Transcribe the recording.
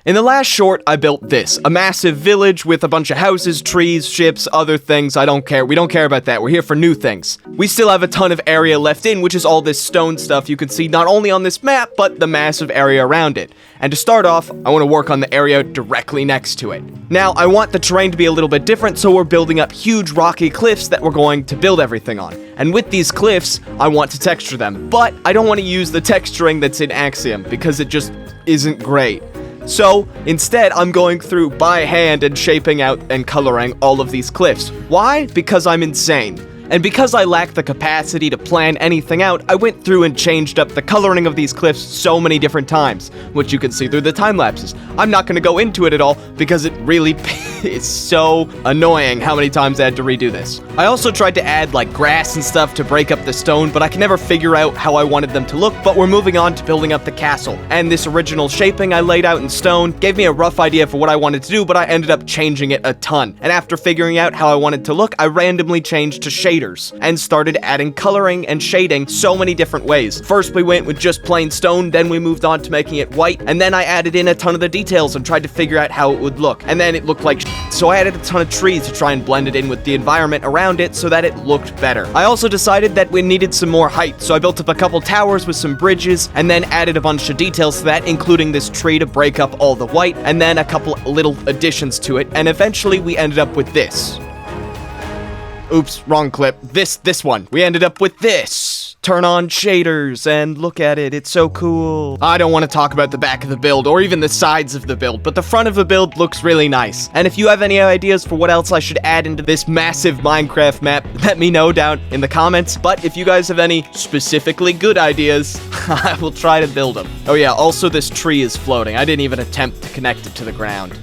In the last short, I built this, a massive village with a bunch of houses, trees, ships, other things. I don't care. We don't care about that. We're here for new things. We still have a ton of area left in, which is all this stone stuff you can see not only on this map, but the massive area around it. And to start off, I want to work on the area directly next to it. Now, I want the terrain to be a little bit different, so we're building up huge rocky cliffs that we're going to build everything on. And with these cliffs, I want to texture them, but I don't want to use the texturing that's in Axiom, because it just isn't great. So, instead, I'm going through by hand and shaping out and coloring all of these cliffs. Why? Because I'm insane. And because I lack the capacity to plan anything out, I went through and changed up the coloring of these cliffs so many different times, which you can see through the time lapses. I'm not going to go into it at all because it really is so annoying how many times I had to redo this. I also tried to add like grass and stuff to break up the stone, but I can never figure out how I wanted them to look, but we're moving on to building up the castle. And this original shaping I laid out in stone gave me a rough idea for what I wanted to do, but I ended up changing it a ton. And after figuring out how I wanted to look, I randomly changed to shaders and started adding coloring and shading so many different ways. First we went with just plain stone, then we moved on to making it white, and then I added in a ton of the details and tried to figure out how it would look. And then it looked like so I added a ton of trees to try and blend it in with the environment around it so that it looked better. I also decided that we needed some more height, so I built up a couple towers with some bridges and then added a bunch of details to that, including this tree to break up all the white, and then a couple little additions to it, and eventually we ended up with this. Oops, wrong clip. This one. We ended up with this. Turn on shaders and look at it. It's so cool. I don't want to talk about the back of the build or even the sides of the build, but the front of the build looks really nice. And if you have any ideas for what else I should add into this massive Minecraft map, let me know down in the comments. But if you guys have any specifically good ideas, I will try to build them. Oh yeah, also this tree is floating. I didn't even attempt to connect it to the ground.